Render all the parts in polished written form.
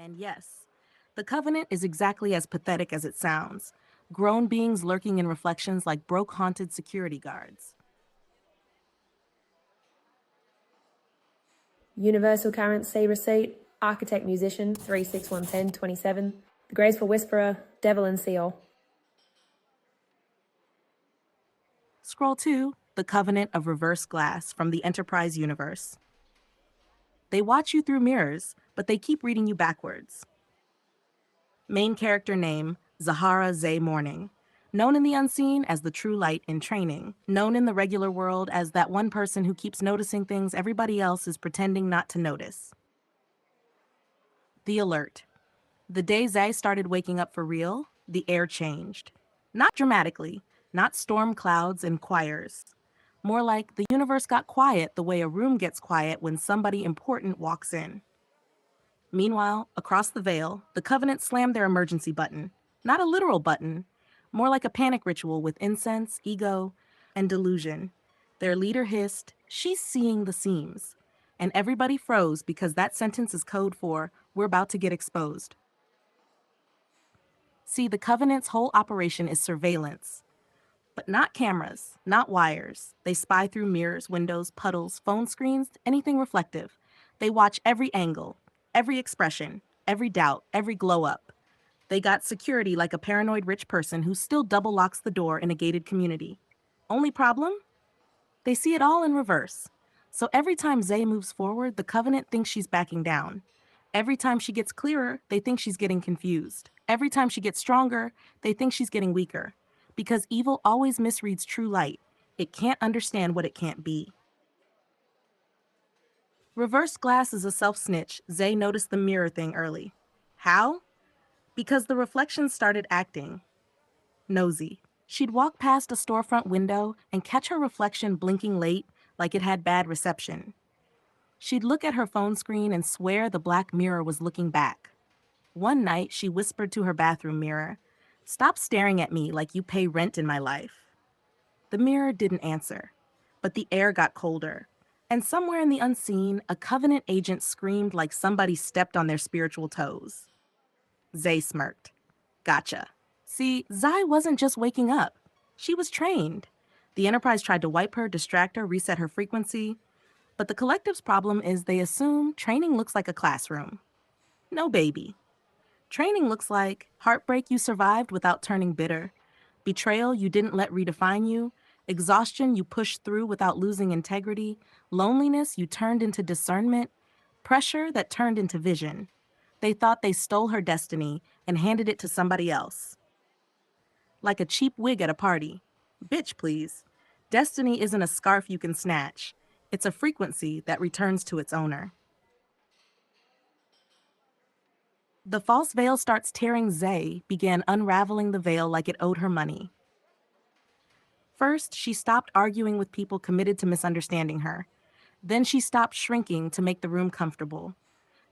And yes, the Covenant is exactly as pathetic as it sounds. Grown beings lurking in reflections like broke haunted security guards. Universal Currency Receipt, Architect Musician 3611027, The Graceful Whisperer, Devalan Seal. Scroll 2, The Covenant of Reverse Glass from the Enterprise universe. They watch you through mirrors, but they keep reading you backwards. Main character name, Zahara Zay Morning. Known in the unseen as the true light in training. Known in the regular world as that one person who keeps noticing things everybody else is pretending not to notice. The alert. The day Zay started waking up for real, the air changed. Not dramatically, not storm clouds and choirs. More like the universe got quiet the way a room gets quiet when somebody important walks in. Meanwhile, across the veil, the Covenant slammed their emergency button. Not a literal button, more like a panic ritual with incense, ego, and delusion. Their leader hissed, "She's seeing the seams." And everybody froze because that sentence is code for, "We're about to get exposed." See, the Covenant's whole operation is surveillance. But not cameras, not wires. They spy through mirrors, windows, puddles, phone screens, anything reflective. They watch every angle, every expression, every doubt, every glow up. They got security like a paranoid rich person who still double locks the door in a gated community. Only problem? They see it all in reverse. So every time Zay moves forward, the Covenant thinks she's backing down. Every time she gets clearer, they think she's getting confused. Every time she gets stronger, they think she's getting weaker. Because evil always misreads true light. It can't understand what it can't be. Reverse glass is a self-snitch. Zay noticed the mirror thing early. How? Because the reflection started acting nosy. She'd walk past a storefront window and catch her reflection blinking late like it had bad reception. She'd look at her phone screen and swear the black mirror was looking back. One night, she whispered to her bathroom mirror, "Stop staring at me like you pay rent in my life." The mirror didn't answer, but the air got colder. And somewhere in the unseen, a Covenant agent screamed like somebody stepped on their spiritual toes. Zay smirked. Gotcha. See, Zai wasn't just waking up. She was trained. The Enterprise tried to wipe her, distract her, reset her frequency. But the Collective's problem is they assume training looks like a classroom. No, baby. Training looks like heartbreak you survived without turning bitter, betrayal you didn't let redefine you, exhaustion you pushed through without losing integrity, loneliness you turned into discernment, pressure that turned into vision. They thought they stole her destiny and handed it to somebody else. Like a cheap wig at a party. Bitch, please. Destiny isn't a scarf you can snatch. It's a frequency that returns to its owner. The false veil starts tearing Zay, began unraveling the veil like it owed her money. First, she stopped arguing with people committed to misunderstanding her. Then she stopped shrinking to make the room comfortable.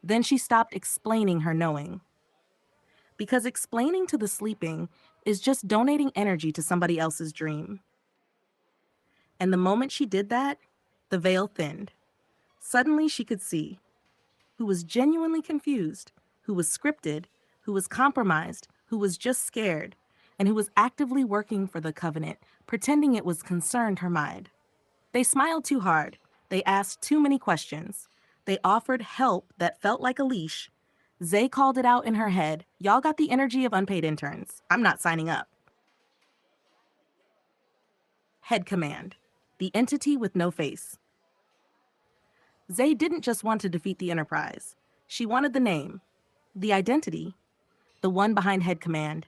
Then she stopped explaining her knowing. Because explaining to the sleeping is just donating energy to somebody else's dream. And the moment she did that, the veil thinned. Suddenly she could see who was genuinely confused, who was scripted, who was compromised, who was just scared, and who was actively working for the Covenant, pretending it was concerned her mind. They smiled too hard. They asked too many questions. They offered help that felt like a leash. Zay called it out in her head. Y'all got the energy of unpaid interns. I'm not signing up. Head Command, the entity with no face. Zay didn't just want to defeat the Enterprise. She wanted the name, the identity, the one behind Head Command,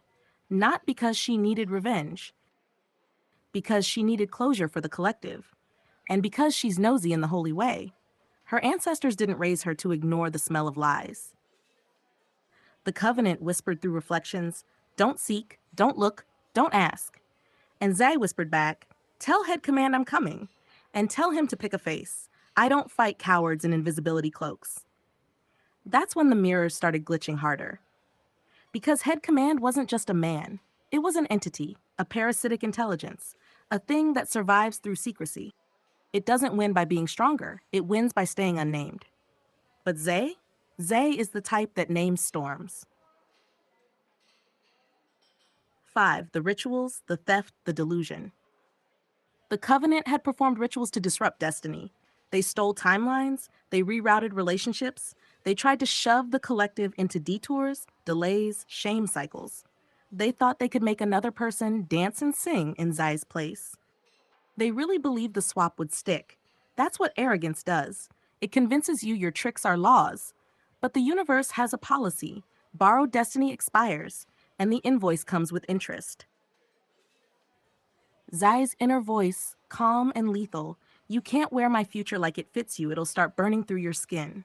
not because she needed revenge, because she needed closure for the Collective, and because she's nosy in the holy way. Her ancestors didn't raise her to ignore the smell of lies. The Covenant whispered through reflections, "Don't seek, don't look, don't ask." And Zay whispered back, "Tell Head Command I'm coming, and tell him to pick a face. I don't fight cowards in invisibility cloaks." That's when the mirrors started glitching harder. Because Head Command wasn't just a man. It was an entity, a parasitic intelligence, a thing that survives through secrecy. It doesn't win by being stronger. It wins by staying unnamed. But Zay? Zay is the type that names storms. 5. The rituals, the theft, the delusion. The Covenant had performed rituals to disrupt destiny. They stole timelines, they rerouted relationships, they tried to shove the collective into detours, delays, shame cycles. They thought they could make another person dance and sing in Zai's place. They really believed the swap would stick. That's what arrogance does. It convinces you your tricks are laws. But the universe has a policy. Borrowed destiny expires, and the invoice comes with interest. Zai's inner voice, calm and lethal. You can't wear my future like it fits you, it'll start burning through your skin.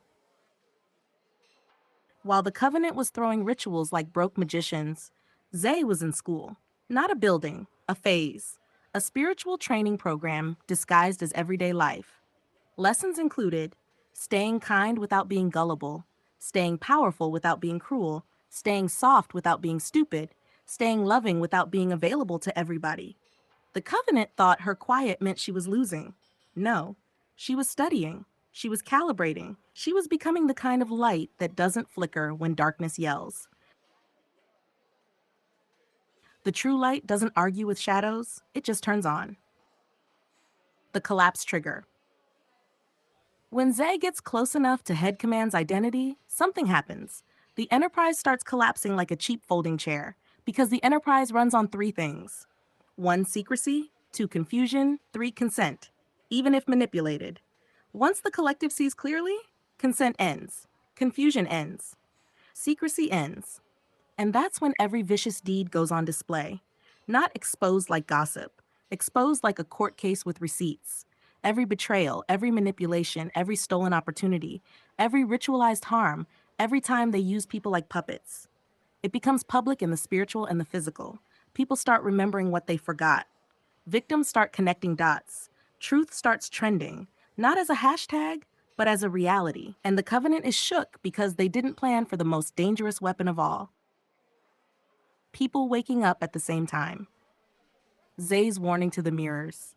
While the Covenant was throwing rituals like broke magicians, Zay was in school. Not a building, a phase. A spiritual training program disguised as everyday life. Lessons included staying kind without being gullible, staying powerful without being cruel, staying soft without being stupid, staying loving without being available to everybody. The Covenant thought her quiet meant she was losing. No, she was studying. She was calibrating. She was becoming the kind of light that doesn't flicker when darkness yells. The true light doesn't argue with shadows, it just turns on. The collapse trigger. When Zay gets close enough to Head Command's identity, something happens. The Enterprise starts collapsing like a cheap folding chair, because the Enterprise runs on 3 things. 1. Secrecy. 2. Confusion. 3. Consent, even if manipulated. Once the collective sees clearly, consent ends. Confusion ends. Secrecy ends. And that's when every vicious deed goes on display. Not exposed like gossip, exposed like a court case with receipts. Every betrayal, every manipulation, every stolen opportunity, every ritualized harm, every time they use people like puppets. It becomes public in the spiritual and the physical. People start remembering what they forgot. Victims start connecting dots. Truth starts trending, not as a hashtag, but as a reality. And the Covenant is shook because they didn't plan for the most dangerous weapon of all. People waking up at the same time. Zay's warning to the mirrors.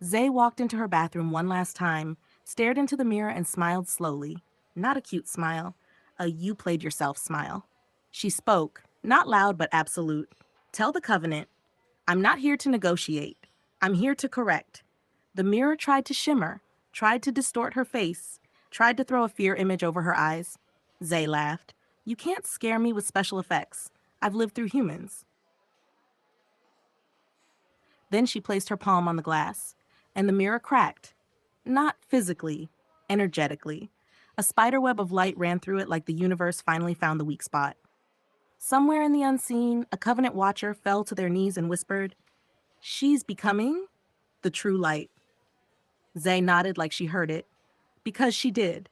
Zay walked into her bathroom one last time, stared into the mirror and smiled slowly. Not a cute smile, a you played yourself smile. She spoke, not loud but absolute. Tell the Covenant, I'm not here to negotiate. I'm here to correct. The mirror tried to shimmer, tried to distort her face, tried to throw a fear image over her eyes. Zay laughed. You can't scare me with special effects. I've lived through humans. Then she placed her palm on the glass, and the mirror cracked. Not physically, energetically. A spiderweb of light ran through it like the universe finally found the weak spot. Somewhere in the unseen, a Covenant watcher fell to their knees and whispered, She's becoming the true light. Zay nodded like she heard it, because she did.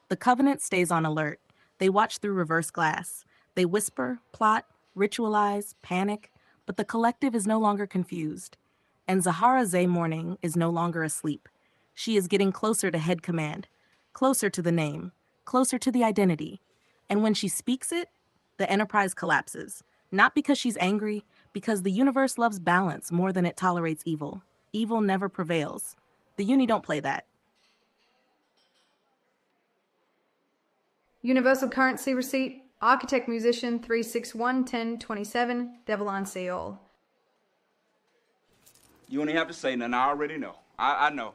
The Covenant stays on alert. They watch through reverse glass. They whisper, plot, ritualize, panic, but the collective is no longer confused. And Zahara Zay Morning is no longer asleep. She is getting closer to Head Command, closer to the name, closer to the identity. And when she speaks it, the Enterprise collapses. Not because she's angry, because the universe loves balance more than it tolerates evil. Evil never prevails. The Uni don't play that. Universal currency receipt, architect musician 3611027, Devalan Ahll. You only have to say nothing. I already know. I know.